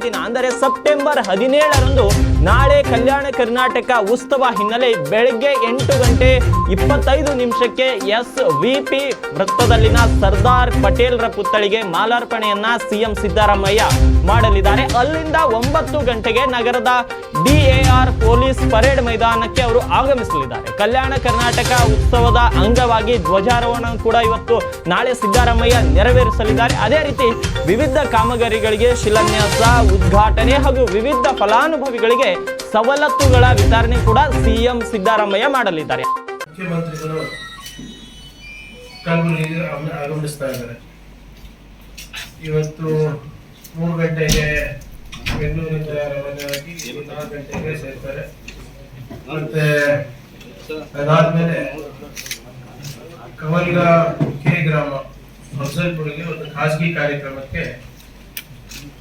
ದಿನ ಅಂದರೆ ಸೆಪ್ಟೆಂಬರ್ 17ರಂದು ನಾಳೆ ಕಲ್ಯಾಣ ಕರ್ನಾಟಕ ಉತ್ಸವ ಹಿನ್ನೆಲೆ ಬೆಳಗ್ಗೆ 8:25 SVP ವೃತ್ತದಲ್ಲಿನ ಸರ್ದಾರ್ ಪಟೇಲ್ರ ಪುತ್ಥಳಿಗೆ ಮಾಲಾರ್ಪಣೆಯನ್ನ ಸಿಎಂ ಸಿದ್ದರಾಮಯ್ಯ ಮಾಡಲಿದ್ದಾರೆ. ಅಲ್ಲಿಂದ 9 ಗಂಟೆಗೆ ನಗರದ DAR ಪೊಲೀಸ್ ಪರೇಡ್ ಮೈದಾನಕ್ಕೆ ಅವರು ಆಗಮಿಸಲಿದ್ದಾರೆ. ಕಲ್ಯಾಣ ಕರ್ನಾಟಕ ಉತ್ಸವದ ಅಂಗವಾಗಿ ಧ್ವಜಾರೋಹಣ ಕೂಡ ಇವತ್ತು ನಾಳೆ ಸಿದ್ದರಾಮಯ್ಯ ನೆರವೇರಿಸಲಿದ್ದಾರೆ. ಅದೇ ರೀತಿ ವಿವಿಧ ಕಾಮಗಾರಿಗಳಿಗೆ ಶಿಲಾನ್ಯಾಸ, ಉದ್ಘಾಟನೆ ಹಾಗೂ ವಿವಿಧ ಫಲಾನುಭವಿಗಳಿಗೆ ಸವಲತ್ತುಗಳ ವಿತರಣೆ ಕೂಡ ಸಿಎಂ ಸಿದ್ದರಾಮಯ್ಯ ಮಾಡಲಿದ್ದಾರೆ. ಮುಖ್ಯಮಂತ್ರಿಗಳು ಕಲಬುರಗಿಗೆ ಆಗಮಿಸ್ತಾ ಇದ್ದಾರೆ. ಇವತ್ತು 3 ಗಂಟೆಗೆ ಬೆಂಗಳೂರಿಂದ ರವಾನೆಯಾಗಿ 4 ಗಂಟೆಗೆ ಸೇರ್ತಾರೆ. ಮತ್ತೆ ಅದಾದ್ಮೇಲೆ ಕವಲ್ಗ ಕೆ ಗ್ರಾಮ ಅಫಜಲ್ಪುರಿಗೆ ಒಂದು ಖಾಸಗಿ ಕಾರ್ಯಕ್ರಮಕ್ಕೆ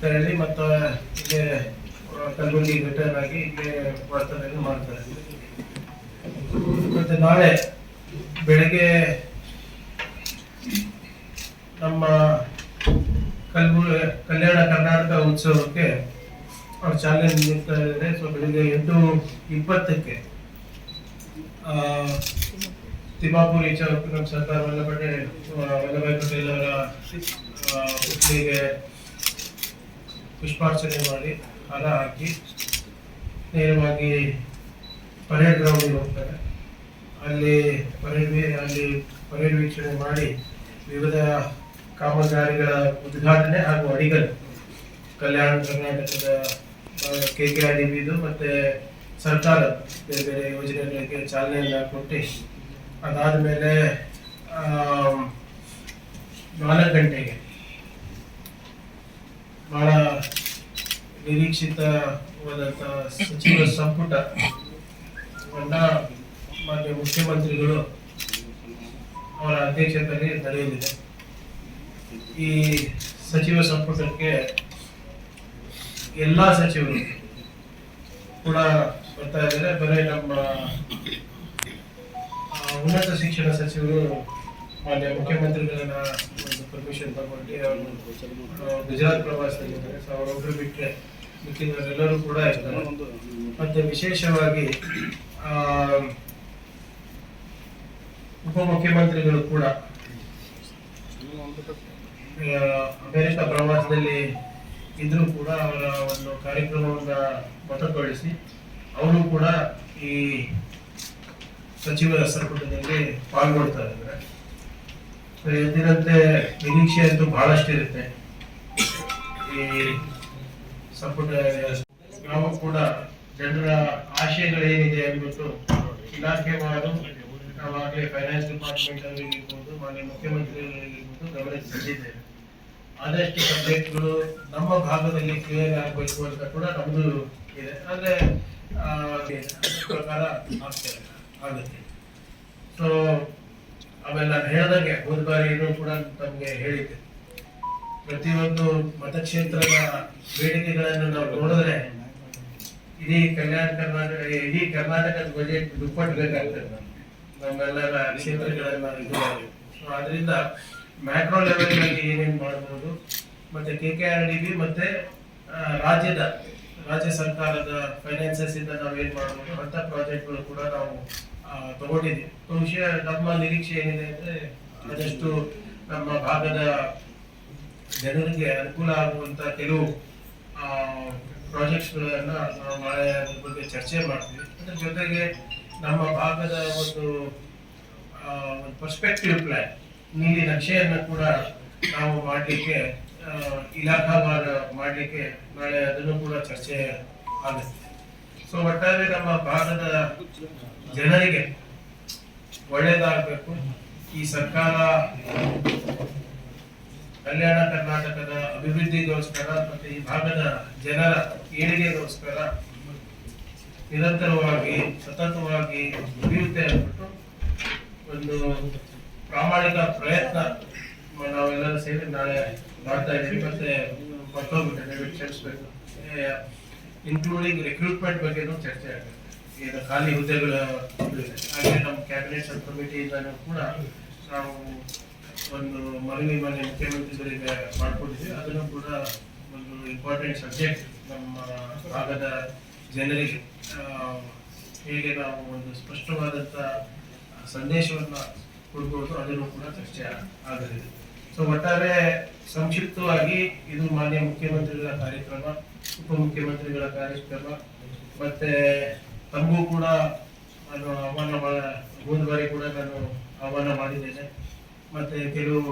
ತೆರಳಿ ಮತ್ತು ಇಲ್ಲೇ ಕಲಬುರಗಿ ರಿಟರ್ನ್ ಆಗಿ ಇಲ್ಲೇ ವರ್ತನೆಯನ್ನು ಮಾಡ್ತಾರೆ. ಮತ್ತೆ ನಾಳೆ ಬೆಳಗ್ಗೆ ನಮ್ಮ ಕಲ್ಯಾಣ ಕರ್ನಾಟಕ ಉತ್ಸವಕ್ಕೆ ಅವ್ರು ಚಾಲನೆ ನೀಡ್ತಾ ಇದ್ದಾರೆ. ಸೊ ಬೆಳಿಗ್ಗೆ 8:20ಕ್ಕೆ ತಿಮ್ಮಾಪುರ ಚೌಕ್ ನಮ್ಮ ಸರ್ದಾರ್ ವಲ್ಲಭಾಯ್ ಪಟೇಲ್ ಅವರ ಪುತ್ಥಳಿಗೆ ಪುಷ್ಪಾರ್ಚನೆ ಮಾಡಿ ಹಾರ ಹಾಕಿ ನೇರವಾಗಿ ಪರೇಡ್ ಗ್ರೌಂಡಿಗೆ ಹೋಗ್ತಾರೆ. ಅಲ್ಲಿ ಪರೇಡ್ ವೀಕ್ಷಣೆ ಮಾಡಿ ವಿವಿಧ ಕಾಮಗಾರಿಗಳ ಉದ್ಘಾಟನೆ ಹಾಗೂ ಅಡಿಗಲ್ ಕಲ್ಯಾಣ ಕರ್ನಾಟಕದ KKRDBದು ಮತ್ತೆ ಸರ್ಕಾರ ಬೇರೆ ಬೇರೆ ಯೋಜನೆಗಳಿಗೆ ಚಾಲನೆಯನ್ನ ಕೊಟ್ಟು ಅದಾದ ಮೇಲೆ 4 ಗಂಟೆಗೆ ಬಹಳ ನಿರೀಕ್ಷಿತವಾದಂಥ ಸಚಿವ ಸಂಪುಟ ಮಾನ್ಯ ಮುಖ್ಯಮಂತ್ರಿಗಳು ಅವರ ಅಧ್ಯಕ್ಷತೆಯಲ್ಲಿ ನಡೆಯಲಿದೆ. ಈ ಸಚಿವ ಸಂಪುಟಕ್ಕೆ ಎಲ್ಲಾ ಸಚಿವರು ಕೂಡ ಬರ್ತಾ ಇದ್ದಾರೆ. ಬರೀ ನಮ್ಮ ಉನ್ನತ ಶಿಕ್ಷಣ ಸಚಿವರು ಮಾನ್ಯ ಮುಖ್ಯಮಂತ್ರಿಗಳನ್ನ ಒಂದು ಪರ್ಮಿಷನ್ ತಗೊಂಡು ಅವರು ಗುಜರಾತ್ ಪ್ರವಾಸದಲ್ಲಿದ್ದಾರೆ. ಸೊ ಅವರೊಬ್ಬರು ಬಿಟ್ಟರೆ ಮಿಕ್ಕಿದವರೆಲ್ಲರೂ ಕೂಡ ಇರ್ತಾರೆ. ಮತ್ತೆ ವಿಶೇಷವಾಗಿ ಉಪಮುಖ್ಯಮಂತ್ರಿಗಳು ಕೂಡ ಅಮೆರಿಕ ಪ್ರವಾಸದಲ್ಲಿ ಇದ್ರೂ ಕೂಡ ಅವರ ಒಂದು ಕಾರ್ಯಕ್ರಮವನ್ನ ಮೊಟಕುಗೊಳಿಸಿ ಅವರು ಕೂಡ ಈ ಸಚಿವರ ಸಂಪುಟದಲ್ಲಿ ಪಾಲ್ಗೊಳ್ತಾ ಇದ್ದಾರೆ. ಎಂದಿನಂತೆ ನಿರೀಕ್ಷೆ ಅಂತೂ ಬಹಳಷ್ಟು ಇರುತ್ತೆ. ಈ ಸಂಪುಟ ನಾವು ಕೂಡ ಜನರ ಆಶಯಗಳೇನಿದೆ ಅಂದ್ಬಿಟ್ಟು ಇಲಾಖೆವಾರು ನಾವಾಗಲೇ ಫೈನಾನ್ಸ್ ಡಿಪಾರ್ಟ್ಮೆಂಟ್ ಅವರಿಗಿರ್ಬೋದು, ಮಾನ್ಯ ಮುಖ್ಯಮಂತ್ರಿಗಳಿಗಿರ್ಬೋದು ಗಮನಿಸಿ ತಂದಿದ್ದೇವೆ. ಆದಷ್ಟು ಸಬ್ಜೆಕ್ಟ್ಗಳು ನಮ್ಮ ಭಾಗದಲ್ಲಿ ಕ್ಲಿಯರ್ ಆಗಬೇಕು ಅಂತ ಕೂಡ ನಮ್ದು ಇದೆ. ಆದ್ರೆ ಪ್ರಕಾರ ಆಗುತ್ತೆ. ಸೊ ಆಮೇಲೆ ನಾನು ಹೇಳ್ದಂಗೆ ಹೋದ ಬಾರಿನೂ ಕೂಡ ತಮಗೆ ಹೇಳಿದ್ದೆ, ಪ್ರತಿಯೊಂದು ಮತಕ್ಷೇತ್ರದ ಬೇಡಿಕೆಗಳನ್ನು ನಾವು ನೋಡಿದ್ರೆ ಇಡೀ ಕರ್ನಾಟಕದ ಬಜೆಟ್ ದುಪ್ಪಟ್ಟು ಬೇಕಾಗ್ತದೆ ನಮ್ಮೆಲ್ಲರ ಕ್ಷೇತ್ರಗಳೆಲ್ಲ ಇದು. ಸೊ ಅದರಿಂದ ಮ್ಯಾಕ್ರೋ ಲೆವೆಲ್ ನಲ್ಲಿ ಏನೇನು ಮಾಡಬಹುದು, ಮತ್ತೆ KKRDB ಮತ್ತೆ ರಾಜ್ಯ ಸರ್ಕಾರದ ಫೈನಾನ್ಸಸ್ ಇಂದ ನಾವೇನ್ ಮಾಡಬಹುದು ಅಂತ ಪ್ರಾಜೆಕ್ಟ್ಗಳು ಕೂಡ ನಾವು ತಗೊಂಡಿದ್ದೀವಿ. ವಿಷಯ ನಮ್ಮ ನಿರೀಕ್ಷೆ ಏನಿದೆ ಅಂದ್ರೆ ಆದಷ್ಟು ನಮ್ಮ ಭಾಗದ ಜನರಿಗೆ ಅನುಕೂಲ ಆಗುವಂತ ಕೆಲವು ಪ್ರಾಜೆಕ್ಟ್ಸ್ಗಳನ್ನ ನಾವು ನಾಳೆ ಅದ್ರ ಬಗ್ಗೆ ಚರ್ಚೆ ಮಾಡ್ತೀವಿ. ಅದ್ರ ಜೊತೆಗೆ ನಮ್ಮ ಭಾಗದ ಒಂದು ಪರ್ಸ್ಪೆಕ್ಟಿವ್ ಪ್ಲಾನ್, ನೀಲಿ ನಕ್ಷೆಯನ್ನು ಕೂಡ ನಾವು ಮಾಡಲಿಕ್ಕೆ ಇಲಾಖಾವಾರ ಮಾಡಲಿಕ್ಕೆ ನಾಳೆ ಅದನ್ನು ಕೂಡ ಚರ್ಚೆ ಆಗುತ್ತೆ. ಸೊ ಒಟ್ಟಾರೆ ನಮ್ಮ ಭಾಗದ ಜನರಿಗೆ ಒಳ್ಳೆಯದಾಗಬೇಕು. ಈ ಸರ್ಕಾರ ಕಲ್ಯಾಣ ಕರ್ನಾಟಕದ ಅಭಿವೃದ್ಧಿಗೋಸ್ಕರ ಮತ್ತೆ ಈ ಭಾಗದ ಜನರ ಏಳಿಗೆಗೋಸ್ಕರ ನಿರಂತರವಾಗಿ ಸತತವಾಗಿ ದುಡಿಯುತ್ತೆ ಅಂದ್ಬಿಟ್ಟು ಒಂದು ಪ್ರಾಮಾಣಿಕ ಪ್ರಯತ್ನ ನಾವೆಲ್ಲರೂ ಸೇರಿ ನಾಳೆ ಮಾಡ್ತಾ ಇದ್ದೀವಿ. ಮತ್ತೆ ಮತ್ತೊಂದು ಕ್ಷಮಿಸಬೇಕು, ಇನ್ಕ್ಲೂಡಿಂಗ್ ರಿಕ್ರೂಟ್ಮೆಂಟ್ ಬಗ್ಗೆನೂ ಚರ್ಚೆ ಆಗುತ್ತೆ. ಈಗ ಖಾಲಿ ಹುದ್ದೆಗಳ ಹಾಗೆ ನಮ್ಮ ಕ್ಯಾಬಿನೆಟ್ ಸಬ್ ಕಮಿಟಿಯಿಂದನೂ ಕೂಡ ನಾವು ಒಂದು ಮನವಿ ಮಾನ್ಯ ಮುಖ್ಯಮಂತ್ರಿಗಳಿಗೆ ಮಾಡ್ಕೊಂಡಿದ್ದೀವಿ. ಅದನ್ನು ಕೂಡ ಒಂದು ಇಂಪಾರ್ಟೆಂಟ್ ಸಬ್ಜೆಕ್ಟ್ ನಮ್ಮ ಭಾಗದ ಜನರಿಗೆ ಹೇಗೆ ನಾವು ಒಂದು ಸ್ಪಷ್ಟವಾದಂಥ ಸಂದೇಶವನ್ನು ಕೊಡ್ಬೋದು ಅದನ್ನು ಕೂಡ ಚರ್ಚೆ ಆಗಲಿದೆ. ಸೊ ಒಟ್ಟಾರೆ ಸಂಕ್ಷಿಪ್ತವಾಗಿ ಇದು ಮಾನ್ಯ ಮುಖ್ಯಮಂತ್ರಿಗಳ ಕಾರ್ಯಕ್ರಮ, ಉಪಮುಖ್ಯಮಂತ್ರಿಗಳ ಕಾರ್ಯಕ್ರಮ, ಮತ್ತೆ ತಮಗೂ ಕೂಡ ನಾನು ಹೋದ ಬಾರಿ ಕೂಡ ನಾನು ಆಹ್ವಾನ ಮಾಡಿದ್ದೇನೆ. ಮತ್ತೆ ಕೆಲವು